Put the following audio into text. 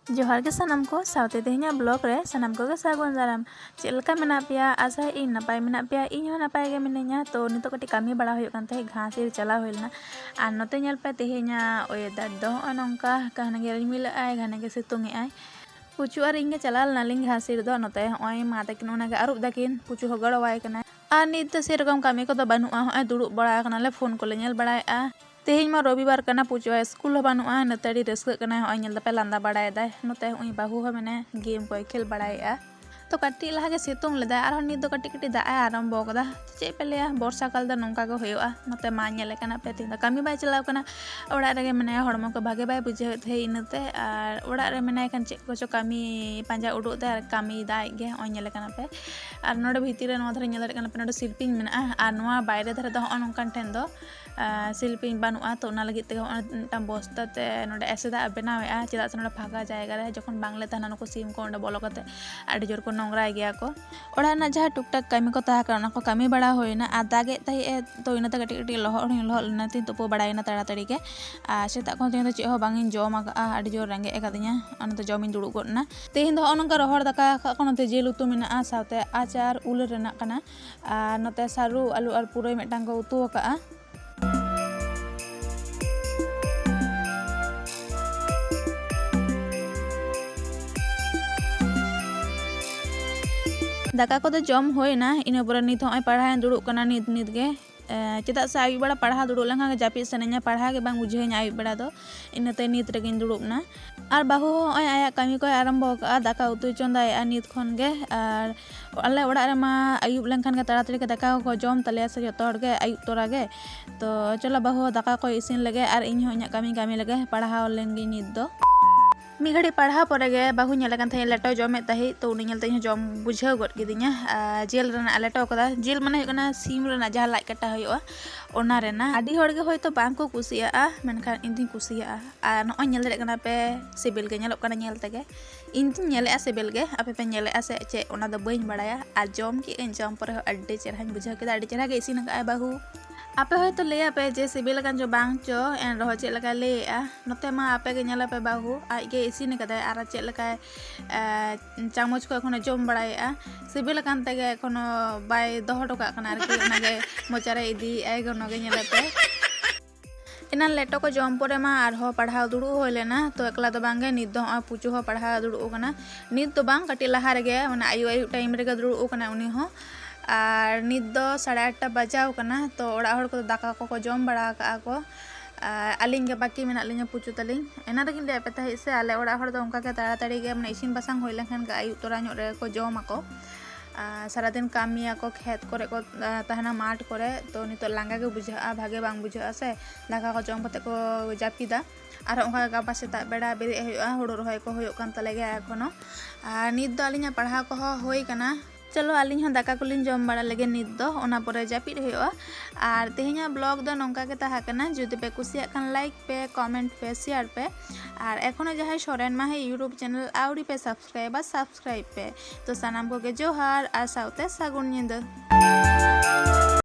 जोहार के सानाम को साउते तेहना ब्लॉग रे सानाम को सागुन दाराम चेलका मेना पेया आशा इन नपाय मेना पेया इन नपाय गे मिनाइया तो नितो कटी कामी बड़ा हुयुग कान तहे घास ir चला हुइलना आर नोते नेल पे तेहना वेदार दो नोंका कहना गे रिमिल आय घाना गे सितुंग आय पुचु आर इंगे चलाल नालिंग घास ir दो नोते होय मा तकिन ओना गे आरुब दाकिन पुचु हो गड़वाय काना आर नित तो सेरकम कामी को दो बानुआ होय दुड़ुब बड़ा कानाले फोन को ले नेल बड़ायआ तेहन मा रविवार काना पुचु स्कूल हो बानुआ नताड़ी रस्क काना होय नेल दपे लांदा बड़ाय दाय नोते उई बाहु हो मेने गेम को खेल बड़ायआ तो कटी लहागे सितुंग लेदा आर नित दो कटी कटी दा आरंभो कदा चे पे लेया बर्षा काल दा नोंका गो होयोआ नोते मा नेले काना पे तिन कामी बाय चलाव काना ओड़ा रेगे मेने हड़मो को भागे बाय बुझे थे इनते आर ओड़ा रे मेने कान चे को कामी पांजा उडुक दा कामी दाय गे ओय नेले काना पे आर नोडे भीतिर नो धरे नेले काना पे नोडे शिल्पिंग मेना आर नोआ बायरे धरे दो नोंकान ठेन दो शिल्पिंग बानुआ तो ना लगित ते मिदटां बस्ता ते नोडे एसेदा बनावेआ चेदा से नोडे फागा जायगा रे जखन बांगले ताना नको सिम को ओंडे बोलो कते आडी जोर को नोंगराय गया को ओड़ा ना जहा टुकटाक कामी को ताहा काना को कामी बड़ा होइना आ दागे ताहि तो इनाते कटी कटी लहर लेना तीन तुपो बड़ायना ताड़ाताड़ी गे आ सेता को तेन चे हो बांगिन जम आका आडी जोर रेंगे एकादिया अनते जमिन दुड़ुब गडना तेहिन दो नोंका रहर दाका कोनते जेल उतु मेना सावते आचार उल रेना काना आ नोते सारु आलू आर पुरई मिदटां को उतु आका दाका को जम होना इन पर नित होय पढ़ाई दुड़ुब कना नित नित गे चेदा से आयुब बेड़ा पढ़ा दुड़ुब लेखा जापिद सनेኛ पढ़ा गे बांग बुझेኛ आयुब बेड़ा दो इनते नित रेगिन दुड़ुबना आर बाहु होय आया कामी को आरंभ का दाका उतु चंदाया नित खन गे आर आले ओड़ा रे मा आयुब लेखन गे ताड़ाताड़ी के दाका को जम तले से जतो हर गे आयुब तोरा गे तो चलो बाहु दाका को इसिन लगे आर इन हो कामी लगे पढ़ा लेन गे नित दो मी घड़ी पढ़ा परे बाहु नेलकान थे लेटो जमे ताही तो उनी नेलते जम बुझाव गड किदिया जेल रेना लेटो कदा जेल माने हुकना सीम रेना जहा लाइक कटा हुआ ओना रेना आडी होड़ गे होयतो बांग को कुसिया मेनखान इन दिन कुसिया आ नय नेल दरे कना पे सिबिल गे नेलक कना नेल तगे इन दिन नेले सिबिल गे आपे पे नेले से चे ओना दो बइन बड़ाया आ जम की जम पर अड्डे चेरहान बुझाव केदा अड्डे चेरहा गे इसिन का बाहु आपे होयतो लेया पे जे सिबिल कान जो बांग चो एन रहो चे लका लेया नोते मा आपे गे नेला पे बाहु आज गे इसिन कदा आरा चे लका चामच को एखोनो जम बड़ाया सिबिल कान तगे एखोनो बाय दोहो टोका कना आरकी ओना गे मोचारे इदी ए गोनो गे नेला पे इना लेटो को जम परे मा आर हो पढ़ा दुड़ु होय लेना तो एकला दो बांगे नित दो पुचु हो पढ़ा दुड़ु कना नित दो बांग कटी लहा रे गे माने आयु टाइम रे गे दुड़ु कना उनी हो आर नित दो 8:30 बजाव कना तो ओड़ा हड़ को दाका को जम बड़ा का को आलिंग गे बाकी मेना लिंगा पुचु तलिंग एना रगिन ले पे ताहि से आले ओड़ा हड़ दो उनका के ताड़ाताड़ी गे माने इसिन बासांग होय लेखन गे आयु तोरा ᱧᱚᱜ रे को जम आको सारा दिन कामिया को खेत करे को तहना माठ करे तो नितो लांगा गे बुझा भागे बांग बुझा से दाका को जम कते को जापिदा आर ओंका गाबा सेता बेड़ा बेरे होया हुड़ो रहोय को होयो कान तले गे एखोनो आ नित दो आलिंगा पढ़ा को होय कना चलो आलिंग हाँ दाका कुलिन जम बड़ा लगे नित दो ओना परे जापिद होयोआ आर तेहेኛ ब्लॉग दो नोंका के ताहा कना जुदि पे कुसिया कान लाइक पे कमेंट पे शेयर पे आर एखोनो जहाय सोरेन माहे यूट्यूब चैनल आउरी पे सब्सक्राइब पे तो सानाम को गे जोहार आर साउते सागुन निंदा।